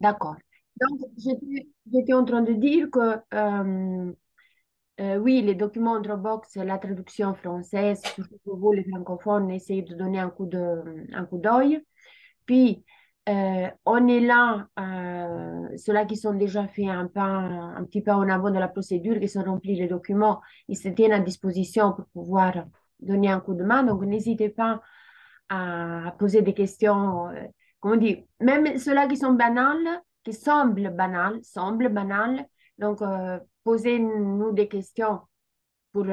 D'accord. Donc, j'étais en train de dire que oui, les documents Dropbox, la traduction française, surtout pour vous, les francophones, essayez de donner un coup d'œil. Puis, on est là, ceux-là qui sont déjà fait un petit peu en avant de la procédure, qui sont remplis les documents, ils se tiennent à disposition pour pouvoir donner un coup de main. Donc, n'hésitez pas à poser des questions, comment dire, même ceux-là qui sont banales, qui semblent banales. Donc, posez-nous des questions pour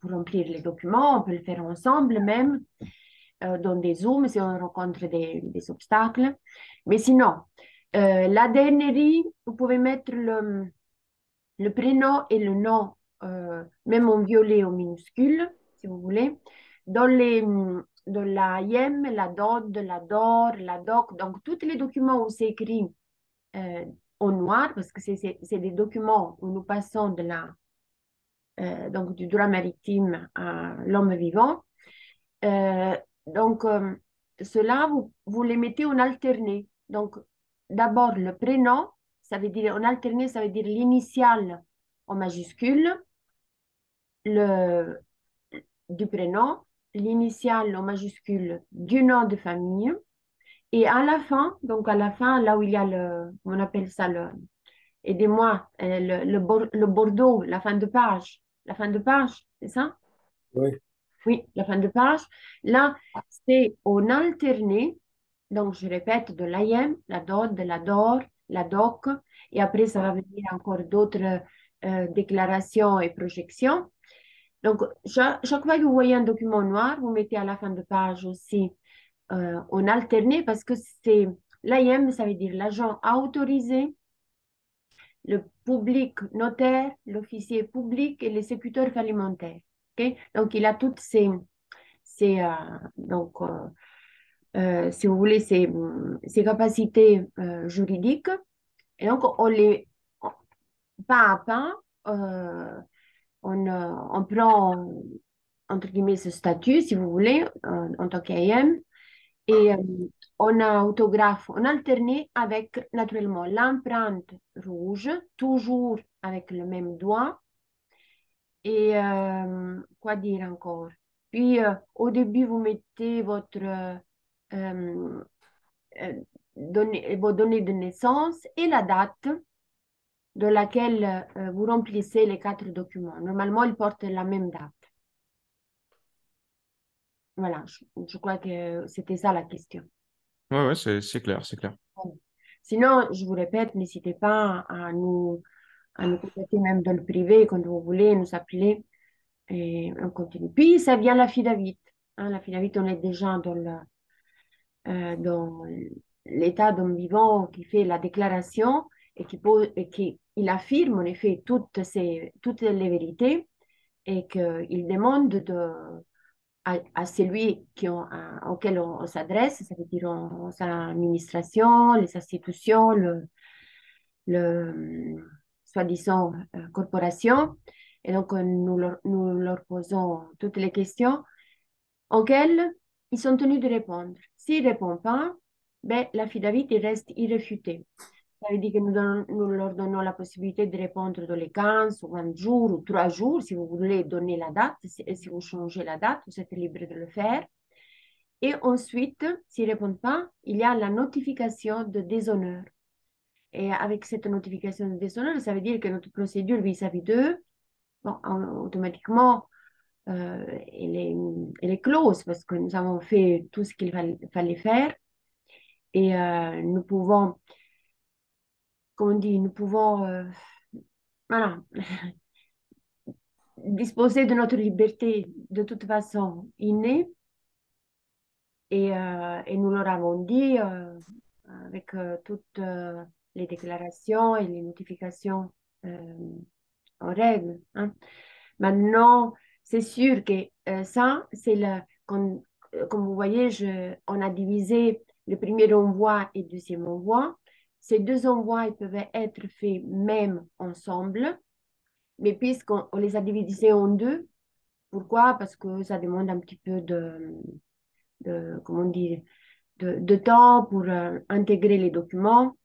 remplir les documents. On peut le faire ensemble même dans des Zooms si on rencontre des obstacles. Mais sinon, la DNRI, vous pouvez mettre le prénom et le nom, même en violet ou minuscule, si vous voulez, dans dans la IEM, la DOD, la DOR, la DOC, donc tous les documents où c'est écrit euh, en noir, parce que c'est des documents où nous passons donc du droit maritime à l'homme vivant. Euh, donc, cela, vous les mettez en alterné. Donc, d'abord, le prénom, ça veut dire en alterné, ça veut dire l'initiale en majuscule, le, du prénom, l'initiale en majuscule du nom de famille. Et à la fin, donc à la fin, là où il y a on appelle ça aidez-moi, le bordeaux, la fin de page, c'est ça? Oui. Oui, la fin de page. Là, c'est en alterné. Donc, je répète, de l'AIM, la DOD, de la DOR, la DOC. Et après, ça va venir encore d'autres déclarations et projections. Donc, chaque fois que vous voyez un document noir, vous mettez à la fin de page aussi en alterné parce que c'est l'AIM, ça veut dire l'agent autorisé, le public notaire, l'officier public et l'exécuteur alimentaire. Ok. Donc, il a toutes donc, si vous voulez, ces capacités juridiques. Et donc, pas à pas, euh, on prend, entre guillemets, ce statut, si vous voulez, en tant qu'AM, et on a autographe, on alterné avec, naturellement, l'empreinte rouge, toujours avec le même doigt. Et quoi dire encore? Puis, au début, vous mettez euh, vos données de naissance et la date de laquelle vous remplissez les quatre documents. Normalement, ils portent la même date. Voilà, je crois que c'était ça la question. Ouais, ouais, c'est clair, c'est clair. Voilà. Sinon, je vous répète, n'hésitez pas à nous contacter même dans le privé quand vous voulez, nous appeler et on continue. Puis, ça vient l'affidavit. Hein, l'affidavit, on est déjà dans l'état d'homme vivant qui fait la déclaration et qui il affirme en effet toutes les vérités et qu'il demande à celui auquel on s'adresse, ça veut dire sa administration, les institutions, soi-disant corporation. Et donc, nous leur posons toutes les questions auxquelles ils sont tenus de répondre. S'ils ne répondent pas, ben, l'affidavit il reste irréfuté. Ça veut dire que nous leur donnons la possibilité de répondre dans les 15 ou 20 jours ou 3 jours, si vous voulez donner la date, si vous changez la date, vous êtes libre de le faire. Et ensuite, s'ils ne répondent pas, il y a la notification de déshonneur. Et avec cette notification de déshonneur, ça veut dire que notre procédure vis-à-vis d'eux, bon, automatiquement, elle est close parce que nous avons fait tout ce qu'il fallait faire et nous pouvons, comme on dit, nous pouvons voilà, disposer de notre liberté de toute façon innée et nous leur avons dit avec toutes les déclarations et les notifications euh, en règle. Hein. Maintenant, c'est sûr que ça, comme vous voyez, on a divisé le premier envoi et le deuxième envoi. Ces deux envois ils peuvent être faits même ensemble, mais puisqu'on on les a divisés en deux, pourquoi? Parce que ça demande un petit peu comment dire, de temps pour intégrer les documents.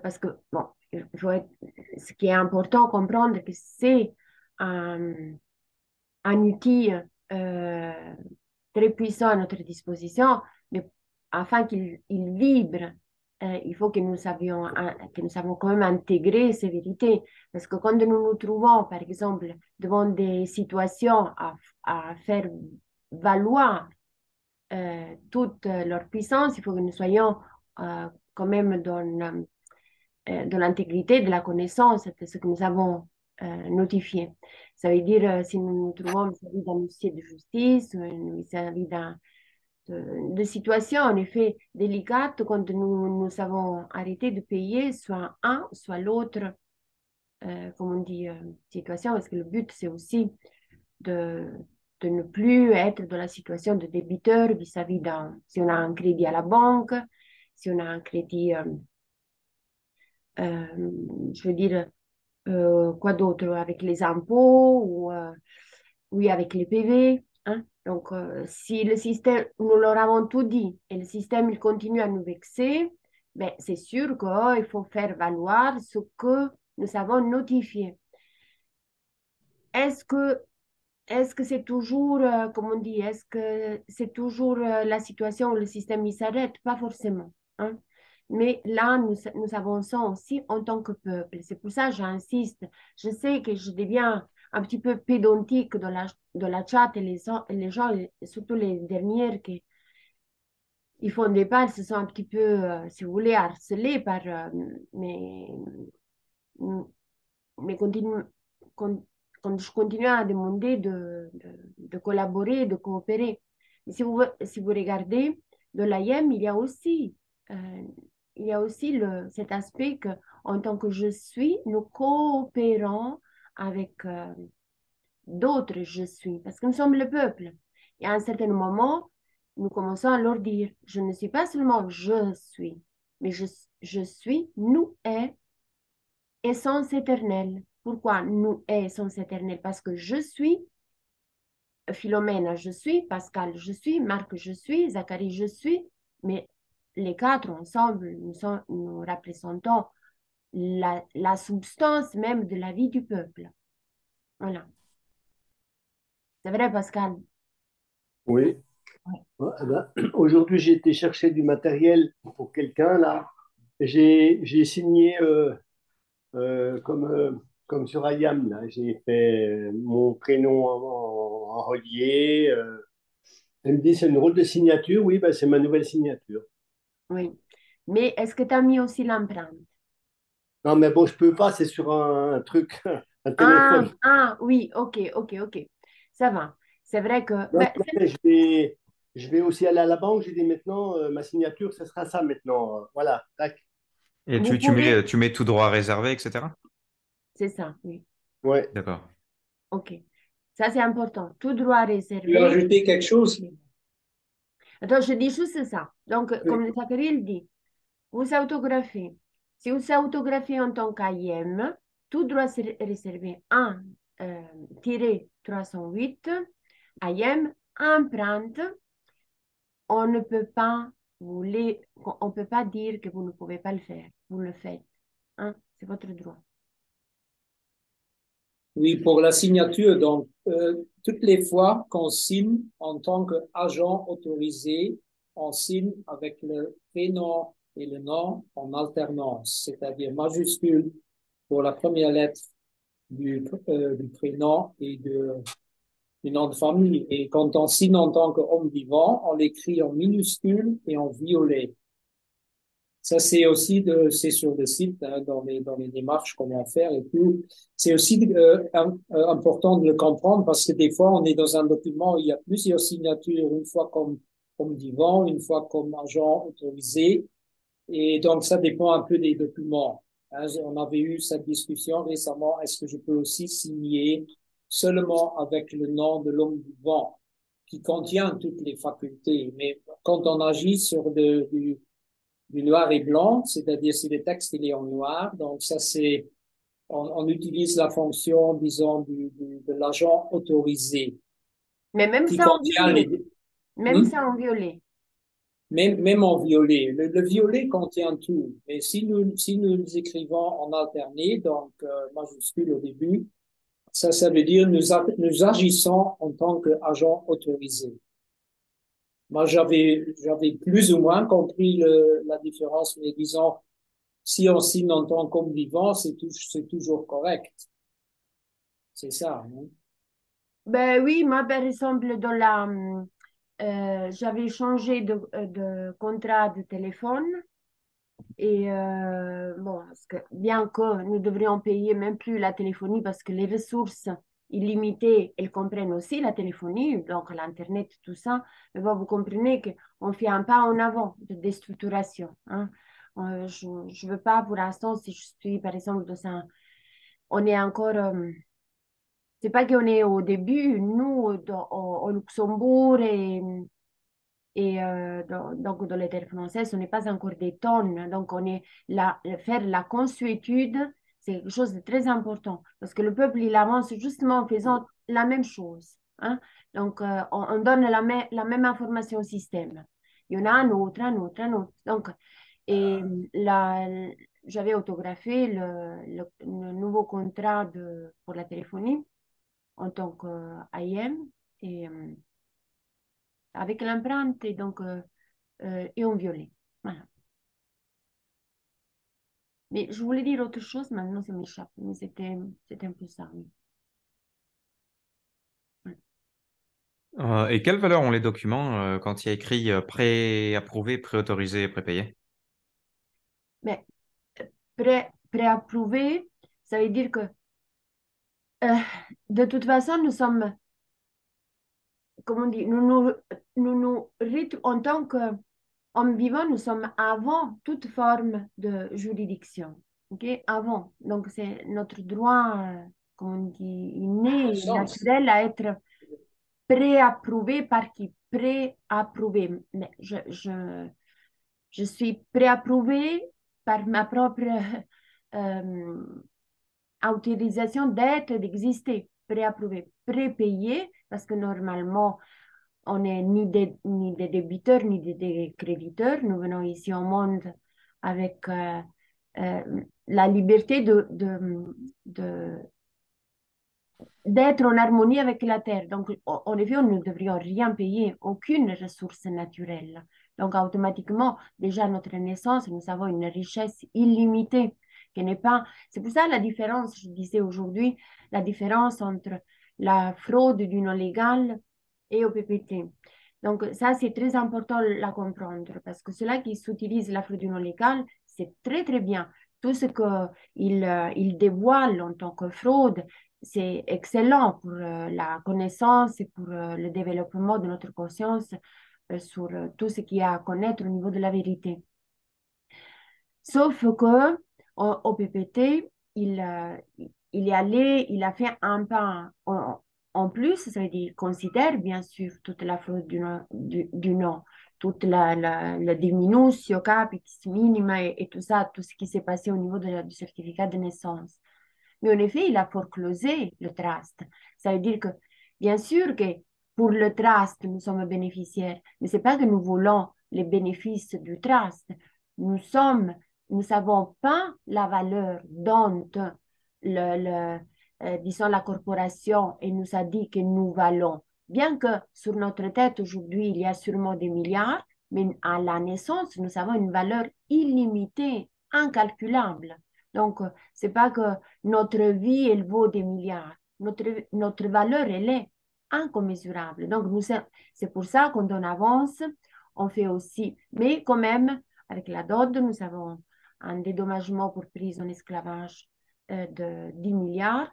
parce que, bon, ce qui est important de comprendre, que c'est un outil euh, très puissant à notre disposition, mais afin qu'il vibre, il faut que nous savions quand même intégrer ces vérités. Parce que quand nous nous trouvons, par exemple, devant des situations à faire valoir toute leur puissance, il faut que nous soyons quand même dans l'intégrité de la connaissance de ce que nous avons notifié. Ça veut dire, si nous nous trouvons vis-à-vis d'un huissier de justice, vis-à-vis de situations en effet délicates, quand nous avons arrêté de payer soit un, soit l'autre, comme on dit, situation, parce que le but, c'est aussi de, de ne plus être dans la situation de débiteur vis-à-vis d'un, si on a un crédit à la banque, si on a un crédit, je veux dire, quoi d'autre, avec les impôts ou oui, avec les PV. Hein? Donc, si le système, nous leur avons tout dit et le système il continue à nous vexer, ben, c'est sûr qu'il faut faire valoir ce que nous avons notifié. Est-ce que est-ce que c'est toujours, comme on dit, est-ce que c'est toujours la situation où le système il s'arrête? Pas forcément. Hein? Mais là, nous avançons aussi en tant que peuple. C'est pour ça que j'insiste. Je sais que je deviens un petit peu pédantique dans la chat et les gens, et surtout les dernières qui ils font des balles, se sont un petit peu, si vous voulez, harcelés par mais con- quand je continue à demander de collaborer, de coopérer. Mais si vous regardez, dans l'AIEM, euh, il y a aussi cet aspect que, en tant que je suis, nous coopérons avec d'autres je suis, parce que nous sommes le peuple. Et à un certain moment, nous commençons à leur dire, je ne suis pas seulement je suis, mais je suis, nous est essence éternelle. Pourquoi nous est essence éternelle? Parce que je suis, Philomène, je suis, Pascal, je suis, Marc, je suis, Zacharie, je suis, mais les quatre ensemble, nous représentons la substance même de la vie du peuple. Voilà. C'est vrai, Pascal? Oui. Ouais. Ouais, eh ben, aujourd'hui, j'ai été chercher du matériel pour quelqu'un là. J'ai signé comme sur IAM là. J'ai fait mon prénom en relié. Elle me dit c'est une drôle de signature. Oui, ben, c'est ma nouvelle signature. Oui. Mais est-ce que tu as mis aussi l'empreinte? Non, mais bon, je peux pas. C'est sur un truc, un téléphone. Oui, ok, ok, ok. Ça va. C'est vrai que Non, ben, non, mais je vais aussi aller à la banque. J'ai dit maintenant, ma signature, ce sera ça maintenant. Voilà, tac. Et vous tu pouvez. mets tout droit réservé, etc. C'est ça, oui. Ouais. D'accord. Ok. Ça, c'est important. Tout droit Tu veux réservé. rajouter quelque chose? Attends, je dis juste ça. Donc, Oui. comme Zachary le dit, vous autographiez. Si vous autographiez en tant qu'AIM, tout droit réservé 1 308, IM, empreinte, on ne peut pas on peut pas dire que vous ne pouvez pas le faire. Vous le faites. Hein? C'est votre droit. Oui, pour la signature, donc, toutes les fois qu'on signe en tant qu'agent autorisé, on signe avec le prénom et le nom en alternance, c'est-à-dire majuscule pour la première lettre du prénom et du nom de famille. Et quand on signe en tant qu'homme vivant, on l'écrit en minuscule et en violet. Ça, c'est aussi c'est sur le site, hein, dans les démarches, comment faire et tout. C'est aussi important de le comprendre parce que des fois, on est dans un document où il y a plusieurs signatures, une fois comme vivant, une fois comme agent autorisé. Et donc, ça dépend un peu des documents. Hein, on avait eu cette discussion récemment. Est-ce que je peux aussi signer seulement avec le nom de l'homme vivant qui contient toutes les facultés? Mais quand on agit sur du noir et blanc, c'est-à-dire si le texte il est en noir. Donc ça c'est, on utilise la fonction, disons, de l'agent autorisé Mais même qui ça en contient violet. les. Même Hmm? ça en violet. même en violet. Le violet contient tout. Mais si nous les écrivons en alterné, donc majuscule au début, ça veut dire nous agissons en tant qu'agent autorisé. Moi, j'avais plus ou moins compris la différence, mais disons, si on signe en tant qu'homme vivant, c'est toujours correct. C'est ça, hein? Ben oui, moi, par exemple, j'avais changé de contrat de téléphone et bon, parce que bien que nous devrions payer même plus la téléphonie parce que les ressources illimitées, elles comprennent aussi la téléphonie, donc l'Internet, tout ça, mais bon, vous comprenez qu'on fait un pas en avant de déstructuration, hein. Je ne veux pas pour l'instant, si je suis par exemple dans un, on est encore c'est pas qu'on est au début, nous, au Luxembourg donc dans les terres françaises, on n'est pas encore des tonnes. Donc, faire la consuétude, c'est quelque chose de très important parce que le peuple, il avance justement en faisant la même chose, hein. Donc, on donne la même information au système. Il y en a un autre, un autre, un autre. Donc, et là, j'avais autographié le nouveau contrat pour la téléphonie en tant qu'AIM et avec l'empreinte et en violet. Voilà. Mais je voulais dire autre chose, maintenant ça m'échappe, mais c'était un peu ça. Oui. Ouais. Et quelle valeur ont les documents quand il y a écrit pré-approuvé, pré-autorisé, prépayé? Mais préapprouvé, ça veut dire que euh, de toute façon, nous sommes, comment on dit, en tant qu'hommes vivants, nous sommes avant toute forme de juridiction. Ok. Avant. Donc, c'est notre droit, comment on dit, inné, Sens. naturel à être préapprouvé par qui? Préapprouvé. Mais je suis préapprouvée par ma propre euh, autorisation d'être, d'exister. Préapprouvé. Prépayé, parce que normalement, on n'est ni des débiteurs ni des créditeurs. Nous venons ici au monde avec la liberté d'être en harmonie avec la Terre. Donc, en effet, on ne devrait rien payer, aucune ressource naturelle. Donc, automatiquement, déjà à notre naissance, nous avons une richesse illimitée qui n'est pas... C'est pour ça la différence, je disais aujourd'hui, la différence entre la fraude du non légal et au PPT. Donc, ça, c'est très important de la comprendre parce que ceux-là qui s'utilisent la fraude du non légal, c'est très, très bien. Tout ce qu'il dévoile en tant que fraude, c'est excellent pour la connaissance et pour le développement de notre conscience sur tout ce qu'il y a à connaître au niveau de la vérité. Sauf que au PPT, il est allé, il a fait un pas en plus, ça veut dire qu'il considère bien sûr toute la fraude du nom, toute la diminutio capitis minima et tout ça, tout ce qui s'est passé au niveau du certificat de naissance. Mais en effet, il a foreclosé le trust. Ça veut dire que, bien sûr que pour le trust, nous sommes bénéficiaires, mais ce n'est pas que nous voulons les bénéfices du trust. Nous sommes, nous savons pas la valeur dont disons, la corporation et nous a dit que nous valons. Bien que sur notre tête aujourd'hui, il y a sûrement des milliards, mais à la naissance, nous avons une valeur illimitée, incalculable. Donc, c'est pas que notre vie, elle vaut des milliards. Notre valeur, elle est incommensurable. Donc, c'est pour ça qu'on donne avance, on fait aussi. Mais quand même, avec la dot, nous avons un dédommagement pour prise en esclavage de 10 milliards.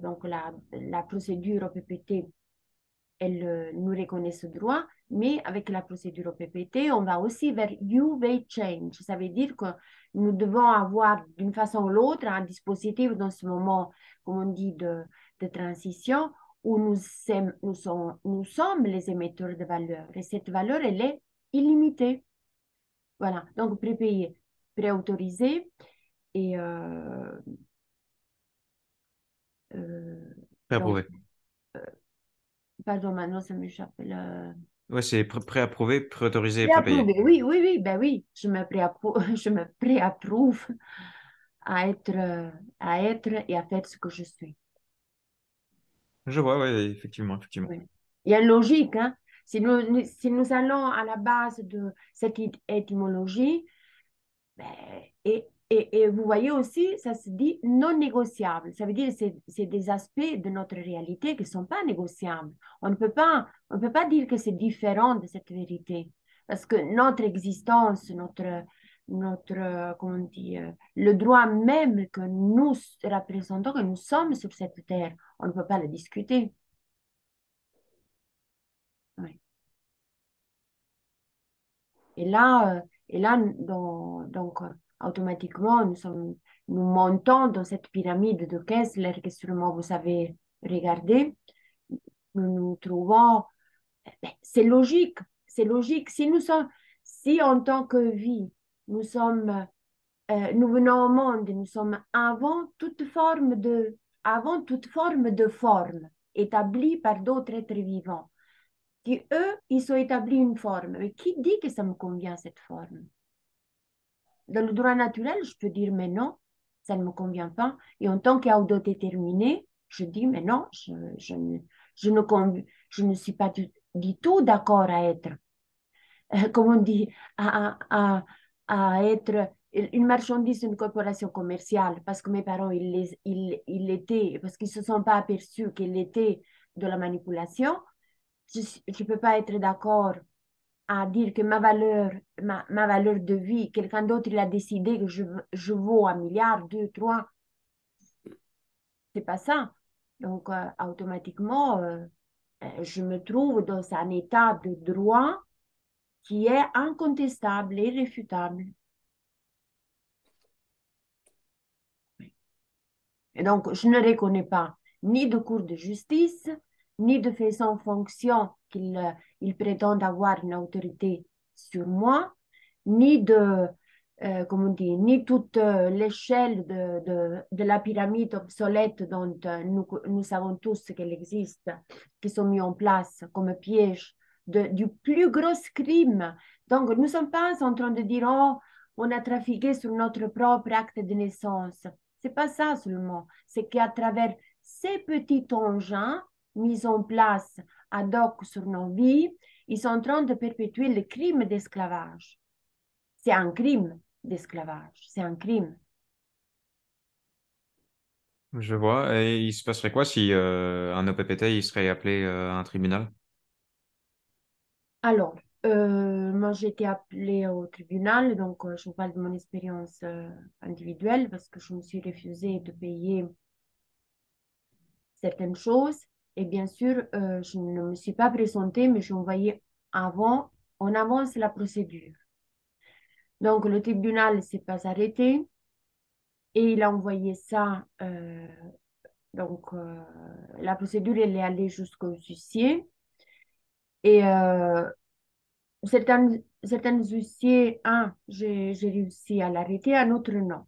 Donc, la procédure au PPT, elle nous reconnaît ce droit, mais avec la procédure au PPT, on va aussi vers UV change. Ça veut dire que nous devons avoir d'une façon ou l'autre un dispositif dans ce moment, comme on dit, de transition où nous sommes les émetteurs de valeur. Et cette valeur, elle est illimitée. Voilà, donc prépayé, préautorisé et donc, Pré-approuvé. pardon, maintenant ça m'échappe. Ouais, c'est préapprouvé, préautorisé et prépayé. Préapprouvé, oui, oui, oui, ben oui, je me préapprouve, je me préapprouve à être et à faire ce que je suis. Je vois, ouais, effectivement, effectivement. Oui. Il y a une logique, hein. Si nous allons à la base de cette étymologie, ben, et vous voyez aussi, ça se dit non négociable. Ça veut dire que c'est des aspects de notre réalité qui ne sont pas négociables. On ne peut pas dire que c'est différent de cette vérité. Parce que notre existence, comment on dit, le droit même que nous représentons, que nous sommes sur cette terre, on ne peut pas le discuter. Oui. Et là, donc, automatiquement, nous montons dans cette pyramide de Kessler que sûrement vous avez regardé. Nous nous trouvons, c'est logique, c'est logique. Si en tant que vie, nous venons au monde, nous sommes avant toute forme de forme établie par d'autres êtres vivants, qui eux, ils ont établi une forme. Mais qui dit que ça me convient, cette forme? Dans le droit naturel, je peux dire, mais non, ça ne me convient pas. Et en tant qu'autodéterminé, je dis, mais non, je ne suis pas du tout d'accord à être, comme on dit, à être une marchandise, une corporation commerciale, parce que mes parents, ils l'étaient, parce qu'ils ne se sont pas aperçus qu'ils étaient de la manipulation. Je ne peux pas être d'accord à dire que ma valeur de vie, quelqu'un d'autre, il a décidé que je vaux 1 milliard, 2, 3, c'est pas ça. Donc, automatiquement, je me trouve dans un état de droit qui est incontestable et irréfutable. Et donc, je ne reconnais pas ni de cour de justice, ni de faisant fonction qu'il prétende avoir une autorité sur moi, ni comment on dit, ni toute l'échelle de la pyramide obsolète dont nous savons tous qu'elle existe, qui sont mis en place comme piège du plus gros crime. Donc, nous ne sommes pas en train de dire, oh, on a trafiqué sur notre propre acte de naissance. C'est pas ça seulement. C'est qu'à travers ces petits engins mis en place ad hoc sur nos vies, ils sont en train de perpétuer le crime d'esclavage. C'est un crime d'esclavage. C'est un crime. Je vois. Et il se passerait quoi si un OPPT il serait appelé à un tribunal? Alors, moi, j'ai été appelée au tribunal, donc je vous parle de mon expérience individuelle parce que je me suis refusée de payer certaines choses. Et bien sûr, je ne me suis pas présentée, mais j'ai envoyé en avance la procédure. Donc, le tribunal ne s'est pas arrêté et il a envoyé ça. Donc, la procédure, elle est allée jusqu'au huissier. Et certains huissiers, un, j'ai réussi à l'arrêter, un autre, non.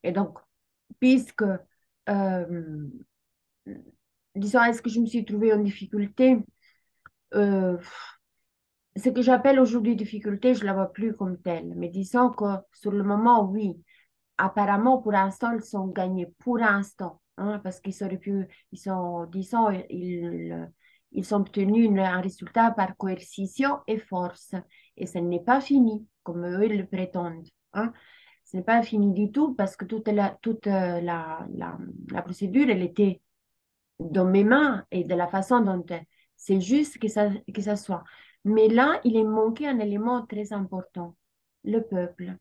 Et donc, puisque, euh, disons, est-ce que je me suis trouvée en difficulté? Euh, Ce que j'appelle aujourd'hui difficulté, je ne la vois plus comme telle. Mais disons que sur le moment, oui, apparemment, pour l'instant, ils sont gagnés. Pour l'instant, hein, parce qu'ils auraient pu, disons, ils ont obtenu un résultat par coercition et force. Et ce n'est pas fini, comme eux le prétendent. Hein. Ce n'est pas fini du tout parce que toute la procédure, elle était dans mes mains et de la façon dont c'est juste que ça soit. Mais là, il est manqué un élément très important, le peuple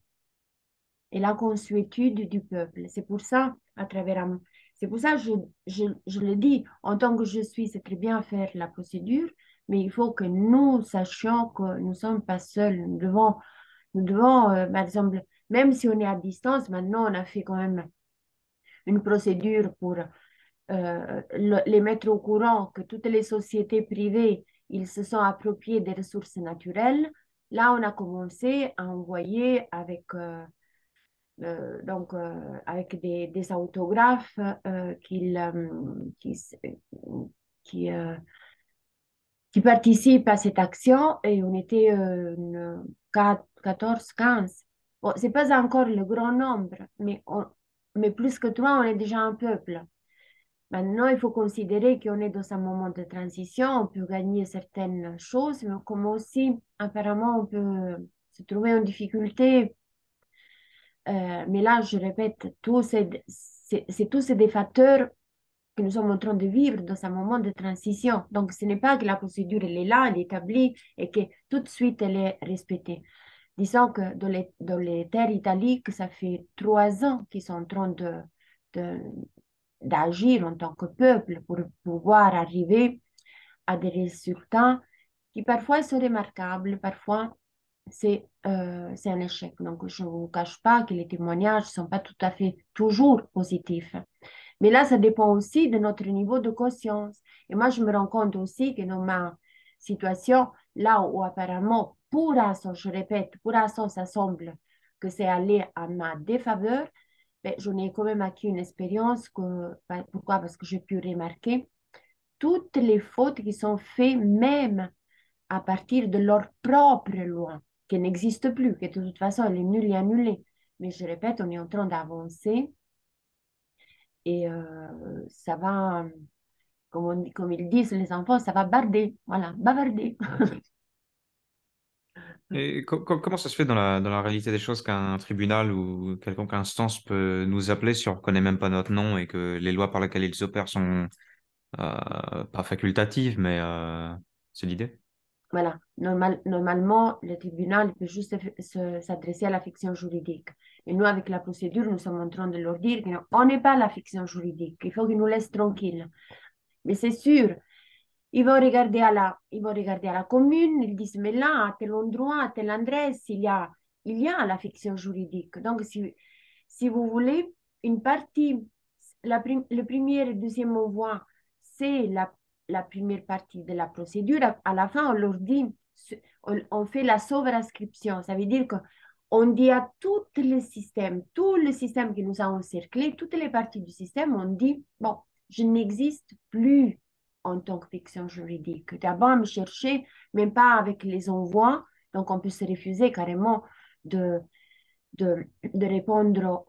et la consuétude du peuple. C'est pour ça, je le dis, en tant que je suis, c'est très bien faire la procédure, mais il faut que nous sachions que nous ne sommes pas seuls. Nous devons, par exemple, même si on est à distance, maintenant, on a fait quand même une procédure pour les mettre au courant que toutes les sociétés privées, ils se sont appropriés des ressources naturelles. Là, on a commencé à envoyer avec des autographes qui qui participent à cette action et on était 14, 15. Bon, c'est pas encore le grand nombre, mais plus que toi, on est déjà un peuple. Maintenant, il faut considérer qu'on est dans un moment de transition, on peut gagner certaines choses, mais comme aussi, apparemment, on peut se trouver en difficulté. Mais là, je répète, tous ces des facteurs que nous sommes en train de vivre dans un moment de transition. Donc, ce n'est pas que la procédure, elle est là, elle est établie et que tout de suite, elle est respectée. Disons que dans les terres italiques, ça fait 3 ans qu'ils sont en train de- d'agir en tant que peuple pour pouvoir arriver à des résultats qui parfois sont remarquables, parfois c'est un échec. Donc, je ne vous cache pas que les témoignages ne sont pas tout à fait toujours positifs. Mais là, ça dépend aussi de notre niveau de conscience. Et moi, je me rends compte aussi que dans ma situation, là où apparemment, pour l'instant, je répète, pour l'instant, ça semble que c'est allé à ma défaveur, mais j'en ai quand même acquis une expérience. Pourquoi? Parce que j'ai pu remarquer toutes les fautes qui sont faites, même à partir de leur propre loi, qui n'existe plus, que de toute façon, elle est nulle et annulée. Mais je répète, on est en train d'avancer et ça va, comme ils disent les enfants, ça va barder, voilà, bavarder. Et comment ça se fait dans la réalité des choses qu'un tribunal ou quelconque instance peut nous appeler si on ne reconnaît même pas notre nom et que les lois par lesquelles ils opèrent sont pas facultatives, mais c'est l'idée. Voilà, normalement, le tribunal peut juste s'adresser à la fiction juridique. Et nous, avec la procédure, nous sommes en train de leur dire qu'on n'est pas la fiction juridique, il faut qu'ils nous laissent tranquilles. Mais c'est sûr, ils vont regarder à la commune, ils disent, mais là, à tel endroit, à tel adresse, il y a la fiction juridique. Donc, si vous voulez, une partie, le premier et deuxième envoi, c'est la première partie de la procédure. À la fin, on leur dit, on fait la sauve-inscription. Ça veut dire qu'on dit à tout le système qui nous a encerclés, toutes les parties du système, on dit, bon, je n'existe plus en tant que fiction juridique. D'abord, me chercher, même pas avec les envois, donc on peut se refuser carrément de, de répondre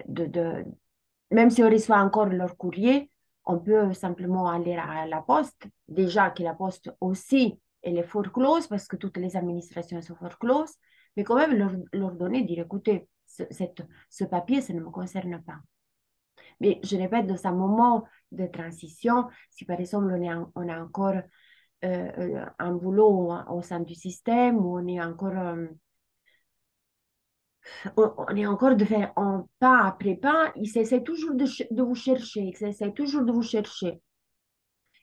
de, même si on reçoit encore leur courrier, on peut simplement aller à la poste. Déjà que la poste aussi, elle est fort close parce que toutes les administrations sont fort close, mais quand même leur donner, dire écoutez, ce papier, ça ne me concerne pas. Mais je répète, dans un moment de transition, si par exemple on a encore un boulot au sein du système, où on est encore de faire un pas après pas, ils essaient toujours de vous chercher, ils essaient toujours de vous chercher.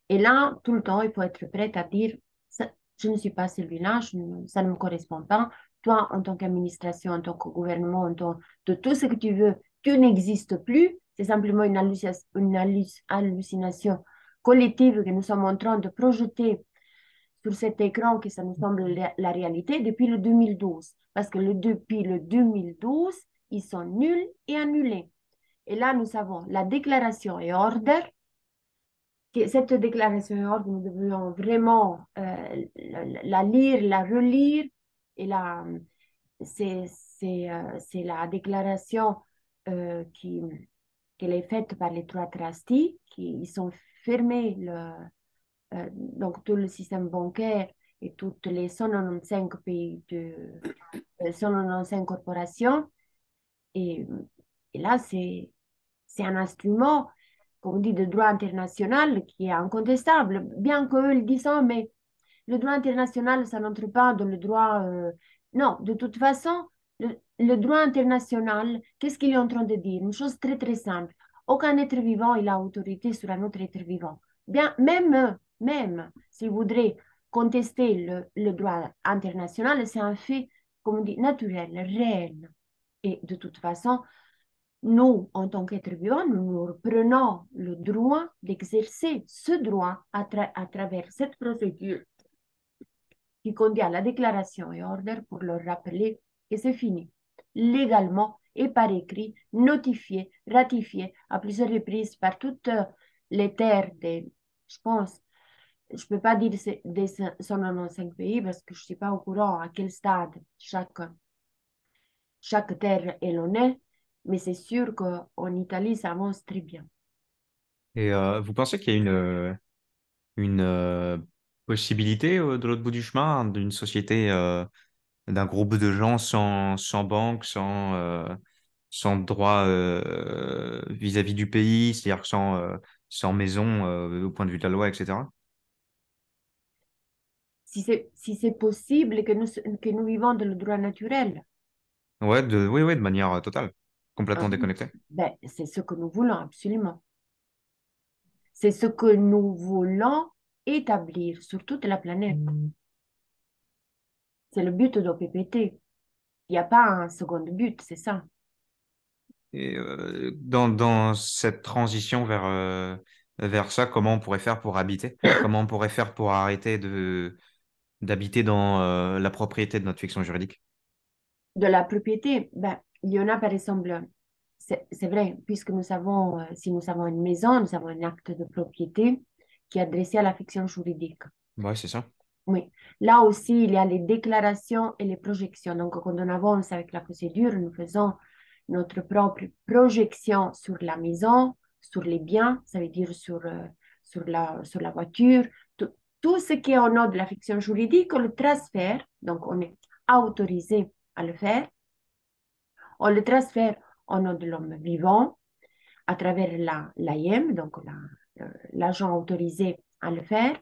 Et là, tout le temps, il faut être prêt à dire, je ne suis pas celui-là, ça ne me correspond pas. Toi, en tant qu'administration, en tant que gouvernement, de tout ce que tu veux, tu n'existes plus. C'est simplement une hallucination collective que nous sommes en train de projeter sur cet écran que ça nous semble la réalité depuis le 2012. Parce que depuis le 2012, ils sont nuls et annulés. Et là, nous savons la déclaration et ordre cette déclaration est ordre, nous devrions vraiment la lire, la relire. Et c'est la déclaration qu'elle est faite par les 3 trustees qui sont fermés, donc tout le système bancaire et toutes les 195 pays 195 corporations. Et, et là, c'est un instrument, comme on dit, de droit international qui est incontestable, bien qu'eux le disent, mais le droit international, ça n'entre pas dans le droit. Non, de toute façon, le droit international, qu'est-ce qu'il est en train de dire? Une chose très, très simple. Aucun être vivant, il a autorité sur un autre être vivant. Bien, même s'il voudrait contester le droit international, c'est un fait, comme on dit, naturel, réel. Et de toute façon, nous, en tant qu'êtres vivants, nous prenons le droit d'exercer ce droit à travers cette procédure qui contient la déclaration et ordre pour leur rappeler que c'est fini, légalement et par écrit, notifié, ratifié à plusieurs reprises par toutes les terres je pense, je peux pas dire des 195 pays parce que je suis pas au courant à quel stade chaque terre elle en est, mais c'est sûr qu'en Italie, ça avance très bien. Et vous pensez qu'il y a une possibilité de l'autre bout du chemin, d'une société, d'un groupe de gens sans banque, sans droit vis-à-vis du pays, c'est-à-dire sans maison au point de vue de la loi, etc. Si c'est possible que nous vivons dans le droit naturel, Ouais, oui, de manière totale, complètement hein, déconnectée. ben, c'est ce que nous voulons absolument. C'est ce que nous voulons établir sur toute la planète. C'est le but de PPT. Il n'y a pas un second but, c'est ça. Et dans cette transition vers ça, comment on pourrait faire pour habiter? Comment on pourrait faire pour arrêter d'habiter dans la propriété de notre fiction juridique? De la propriété, ben, il y en a par exemple, c'est vrai, puisque nous savons, si nous avons une maison, nous avons un acte de propriété qui est adressé à la fiction juridique. Ouais, c'est ça. Oui, là aussi, il y a les déclarations et les projections. Donc, quand on avance avec la procédure, nous faisons notre propre projection sur la maison, sur les biens, ça veut dire sur la voiture, tout ce qui est au nom de la fiction juridique, on le transfère, donc on est autorisé à le faire, on le transfère au nom de l'homme vivant à travers l'AIM, donc l'agent autorisé à le faire.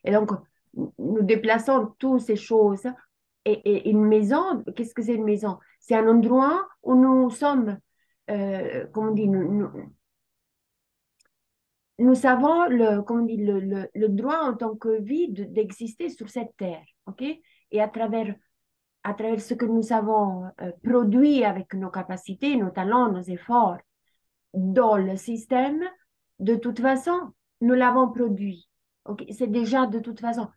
Et donc, nous déplaçons toutes ces choses. Et une maison, qu'est-ce que c'est une maison? C'est un endroit où nous sommes, comment on dit, nous avons comment on dit, le droit en tant que vie d'exister sur cette terre. OK? Et à travers ce que nous avons produit avec nos capacités, nos talents, nos efforts dans le système, de toute façon, nous l'avons produit. Okay? C'est déjà de toute façon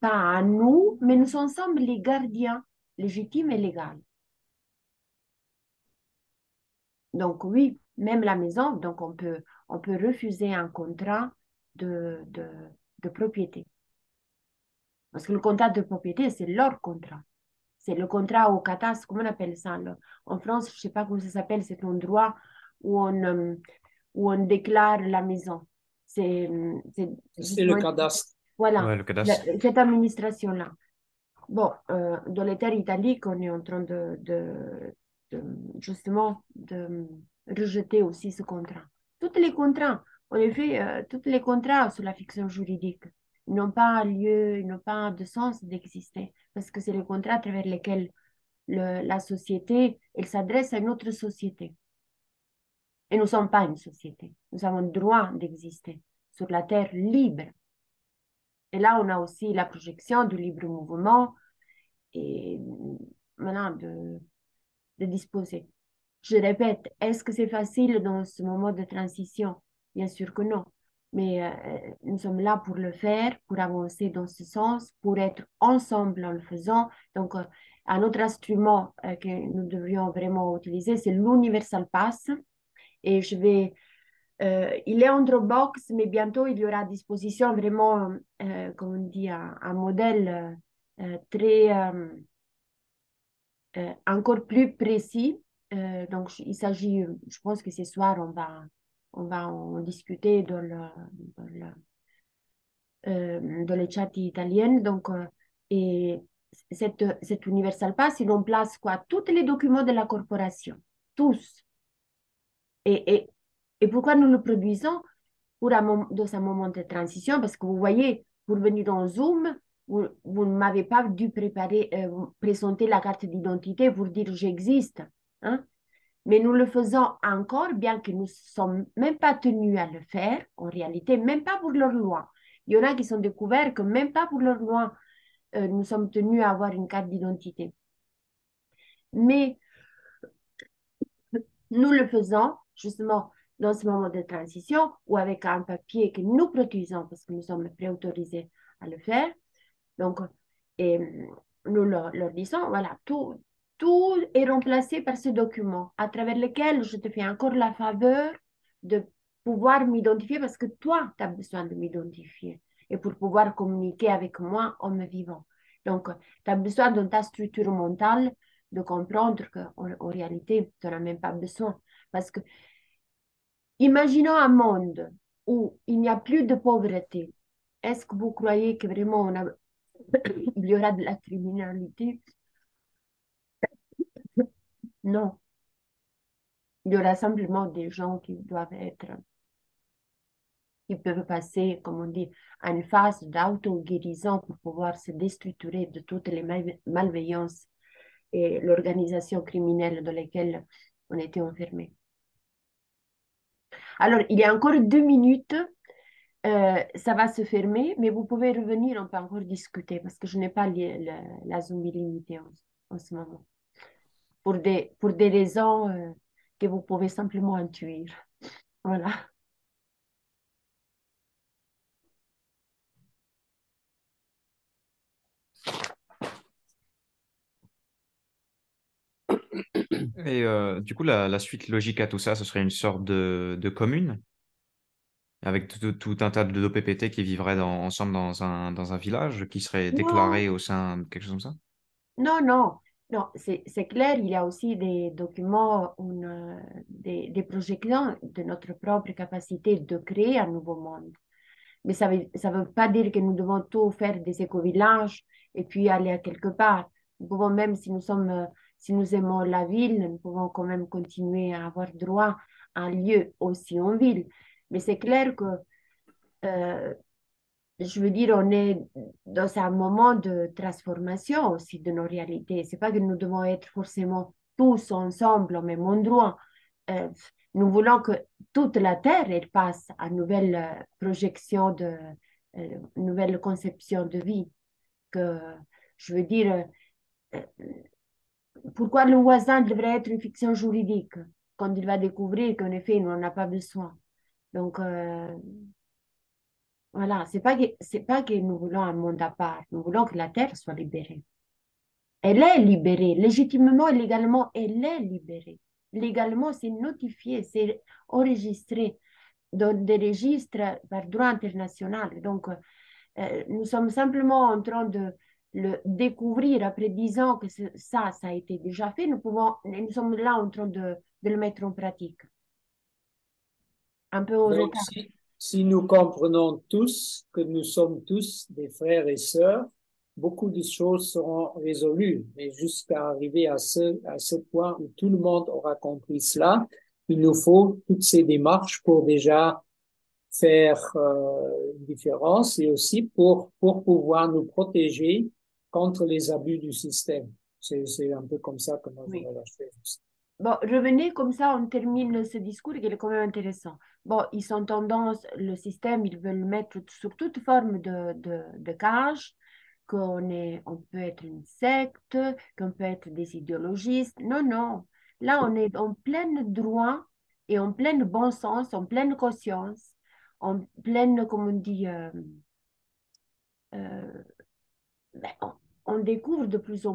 pas à nous, mais nous sommes les gardiens légitimes et légaux. Donc oui, même la maison, donc on peut refuser un contrat de, de, de propriété. Parce que le contrat de propriété, c'est leur contrat. C'est le contrat au catastrophe, comment on appelle ça? En France, je ne sais pas comment ça s'appelle, c'est l'endroit où on déclare la maison. C'est C'est le justement, cadastre. voilà, Ouais, le cadastre. cette administration-là. Bon, dans les terres italiques, on est en train de justement de rejeter aussi ce contrat. Tous les contrats, en effet, tous les contrats sur la fiction juridique n'ont pas lieu, n'ont pas de sens d'exister parce que c'est le contrat à travers lequel la société, elle s'adresse à une autre société. Et nous ne sommes pas une société. Nous avons le droit d'exister sur la terre libre. Et là, on a aussi la projection du libre mouvement et maintenant de disposer. Je répète, est-ce que c'est facile dans ce moment de transition? Bien sûr que non. Mais nous sommes là pour le faire, pour avancer dans ce sens, pour être ensemble en le faisant. Donc, un autre instrument que nous devrions vraiment utiliser, c'est l'Universal Pass. Et il est en Dropbox, mais bientôt il y aura à disposition vraiment, comme on dit, un modèle très encore plus précis. Donc, il s'agit, je pense que ce soir, on va en discuter dans le, dans les chats italiennes. Donc, et cette Universal Pass, il remplace quoi? Tous les documents de la corporation, tous. Et, et, et pourquoi nous le produisons? Dans un moment de transition, parce que vous voyez, pour venir dans Zoom, vous ne m'avez pas dû présenter la carte d'identité pour dire j'existe. Hein? Mais nous le faisons encore, bien que nous ne sommes même pas tenus à le faire, en réalité, même pas pour leur loi. Il y en a qui sont découverts que même pas pour leur loi, nous sommes tenus à avoir une carte d'identité. Mais nous le faisons justement dans ce moment de transition ou avec un papier que nous produisons parce que nous sommes préautorisés à le faire. Donc, et nous leur disons, voilà, tout est remplacé par ce document à travers lequel je te fais encore la faveur de pouvoir m'identifier parce que toi, tu as besoin de m'identifier. et pour pouvoir communiquer avec moi en me vivant. Donc, tu as besoin dans ta structure mentale de comprendre qu'en réalité, tu n'en as même pas besoin. Parce que, imaginons un monde où il n'y a plus de pauvreté. Est-ce que vous croyez que vraiment il y aura de la criminalité? Non. Il y aura simplement des gens qui peuvent passer, comme on dit, à une phase d'auto-guérison pour pouvoir se déstructurer de toutes les malveillances et l'organisation criminelle dans laquelle on était enfermés. Alors, il y a encore 2 minutes, ça va se fermer, mais vous pouvez revenir, on peut encore discuter parce que je n'ai pas la Zoom illimitée en ce moment. Pour des raisons que vous pouvez simplement intuire. Voilà. Et du coup, la suite logique à tout ça, ce serait une sorte de commune avec tout un tas de PPT qui vivraient ensemble dans un village qui serait Non, déclaré au sein de quelque chose comme ça. non, non, non, c'est clair, il y a aussi des documents, des projections de notre propre capacité de créer un nouveau monde. Mais ça veut pas dire que nous devons tout faire des éco-villages et puis aller à quelque part. Nous pouvons même, si nous aimons la ville, nous pouvons quand même continuer à avoir droit à un lieu aussi en ville. Mais c'est clair que euh, je veux dire, on est dans un moment de transformation aussi de nos réalités. C'est pas que nous devons être forcément tous ensemble au même endroit. Euh, nous voulons que toute la Terre elle passe à une nouvelle projection une nouvelle conception de vie. Que, je veux dire, euh, pourquoi le voisin devrait être une fiction juridique quand il va découvrir qu'en effet, il n'en a pas besoin. Donc, voilà, c'est pas que nous voulons un monde à part, nous voulons que la Terre soit libérée. Elle est libérée, légitimement et légalement, elle est libérée. Légalement, c'est notifié, c'est enregistré dans des registres par droit international. Donc, nous sommes simplement en train de le découvrir après 10 ans que ça a été déjà fait. Nous sommes là en train de le mettre en pratique, un peu au Donc, retard. si nous comprenons tous que nous sommes tous des frères et sœurs, beaucoup de choses seront résolues. Mais jusqu'à arriver à ce point où tout le monde aura compris cela, il nous faut toutes ces démarches pour déjà faire une différence et aussi pour pouvoir nous protéger contre les abus du système. C'est un peu comme ça que moi je Oui. vois la chose. Bon, revenez comme ça, on termine ce discours qui est quand même intéressant. Bon, ils sont tendance, le système, ils veulent mettre sur toute forme de cage, on peut être une secte, qu'on peut être des idéologistes. Non, non. Là, on est en plein droit et en plein bon sens, en pleine conscience, en pleine, comme on dit, ben, on découvre de plus en